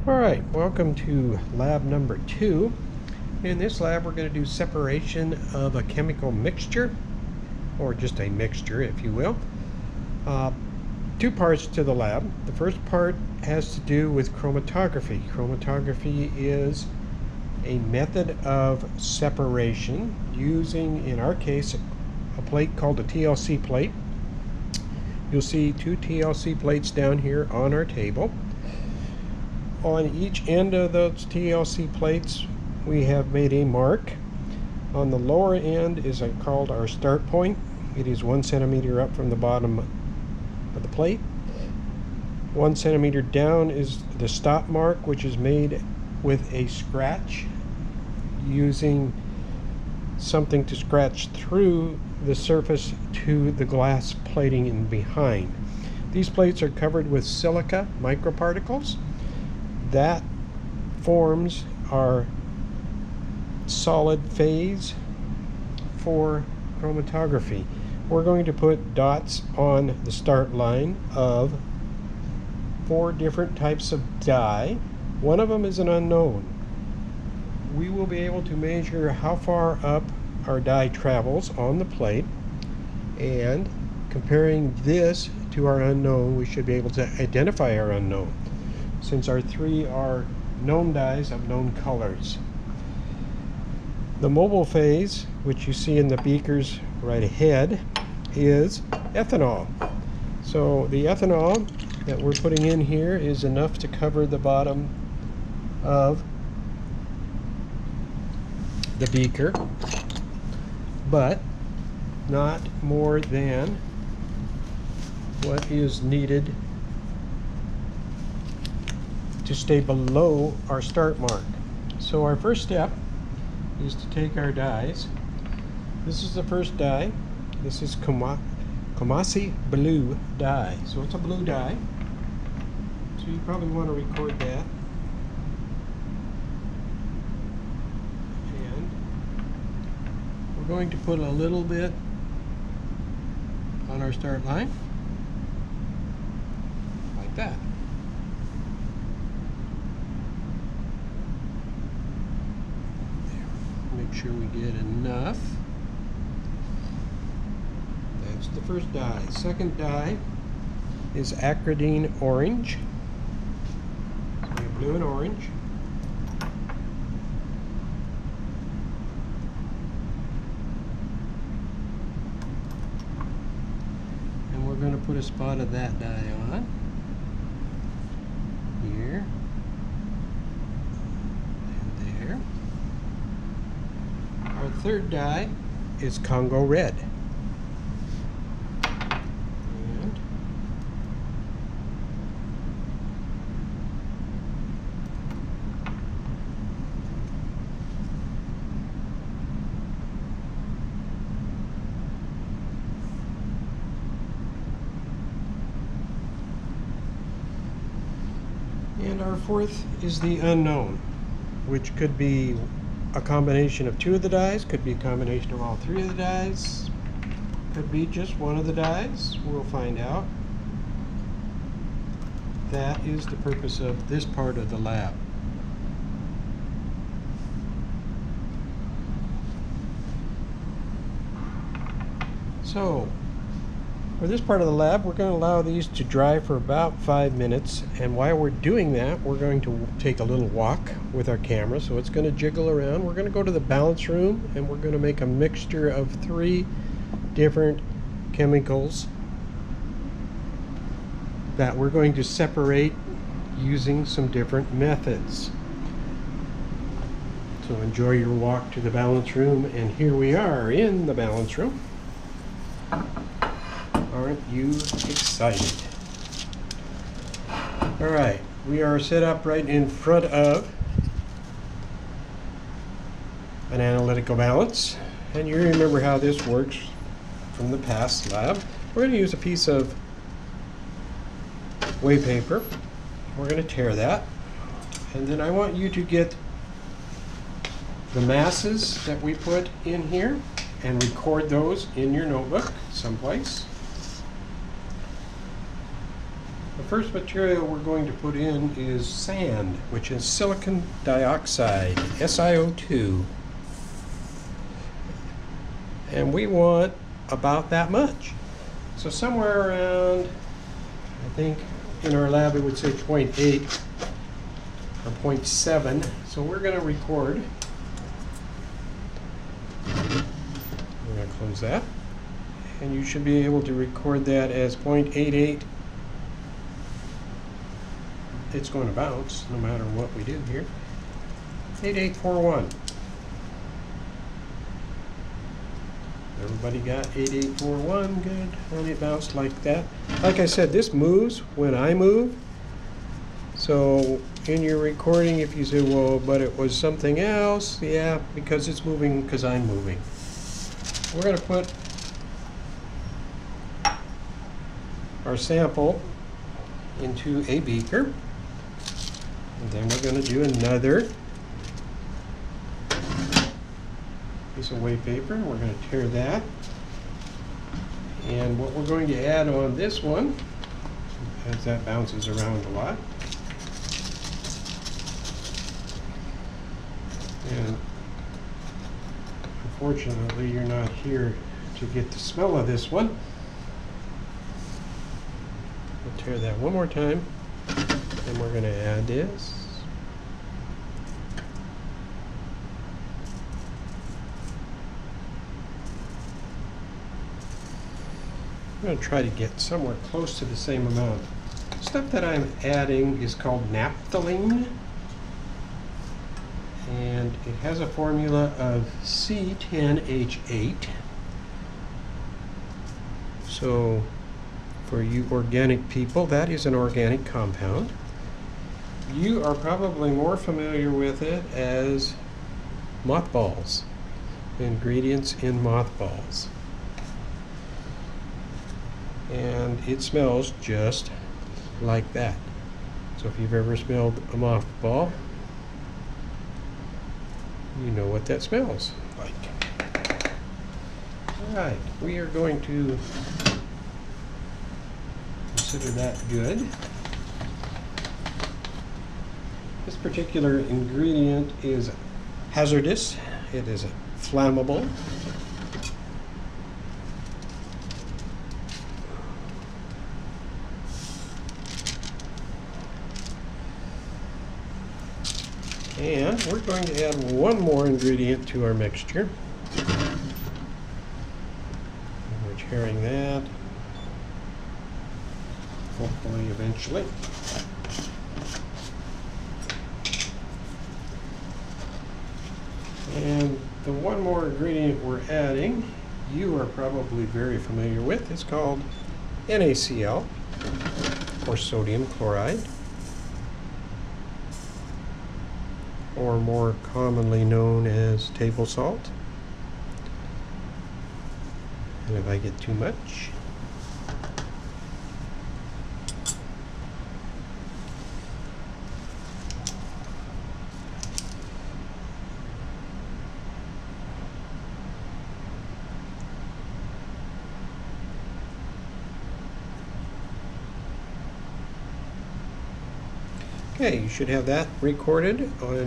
Alright, welcome to lab number 2. In this lab we're going to do separation of a chemical mixture, or just a mixture if you will. Two parts to the lab. The first part has to do with chromatography. Chromatography is a method of separation using, in our case, a plate called a TLC plate. You'll see two TLC plates down here on our table. On each end of those TLC plates we have made a mark. On the lower end is called our start point. It is 1 centimeter up from the bottom of the plate. 1 centimeter down is the stop mark, which is made with a scratch using something to scratch through the surface to the glass plating in behind. These plates are covered with silica microparticles. That forms our solid phase for chromatography. We're going to put dots on the start line of 4 different types of dye. One of them is an unknown. We will be able to measure how far up our dye travels on the plate, and comparing this to our unknown, we should be able to identify our unknown, since our 3 are known dyes of known colors. The mobile phase, which you see in the beakers right ahead, is ethanol. So the ethanol that we're putting in here is enough to cover the bottom of the beaker, but not more than what is needed to stay below our start mark. So our first step is to take our dyes. This is the first dye. This is Kumasi blue dye. So it's a blue dye. So you probably want to record that. And we're going to put a little bit on our start line, like that. Make sure we get enough. That's the first dye. Second dye is acridine orange. So we have blue and orange. And we're going to put a spot of that dye on here and there. Our third dye is Congo red. And our fourth is the unknown, which could be a combination of 2 of the dyes, could be a combination of all 3 of the dyes, could be just one of the dyes. We'll find out. That is the purpose of this part of the lab. So, for this part of the lab, we're going to allow these to dry for about 5 minutes, and while we're doing that, we're going to take a little walk with our camera, so it's going to jiggle around. We're going to go to the balance room, and we're going to make a mixture of 3 different chemicals that we're going to separate using some different methods. So enjoy your walk to the balance room, and here we are in the balance room. Aren't you excited? Alright, we are set up right in front of an analytical balance, and you remember how this works from the past lab. We're going to use a piece of whey paper. We're going to tear that, and then I want you to get the masses that we put in here and record those in your notebook someplace. first material we're going to put in is sand, which is silicon dioxide, SiO2. And we want about that much. So somewhere around, I think in our lab it would say 0.8 or 0.7. So we're going to record. We're going to close that. And you should be able to record that as 0.88. It's going to bounce no matter what we do here. 8841. Everybody got 8841? Good. And it bounced like that. Like I said, this moves when I move. So in your recording, if you say, well, but it was something else, yeah, because it's moving because I'm moving. We're going to put our sample into a beaker. And then we're going to do another piece of white paper. We're going to tear that. And what we're going to add on this one, as that bounces around a lot, and unfortunately you're not here to get the smell of this one. We'll tear that one more time. And we're going to add this. I'm going to try to get somewhere close to the same amount. Stuff that I'm adding is called naphthalene. And it has a formula of C10H8. So for you organic people, that is an organic compound. You are probably more familiar with it as mothballs, ingredients in mothballs. And it smells just like that. So if you've ever smelled a mothball, you know what that smells like. Alright, we are going to consider that good. This particular ingredient is hazardous. It is flammable. And we're going to add one more ingredient to our mixture. We're tearing that, hopefully eventually. And the one more ingredient we're adding, you are probably very familiar with. It's called NaCl, or sodium chloride, or more commonly known as table salt. And if I get too much, okay, you should have that recorded on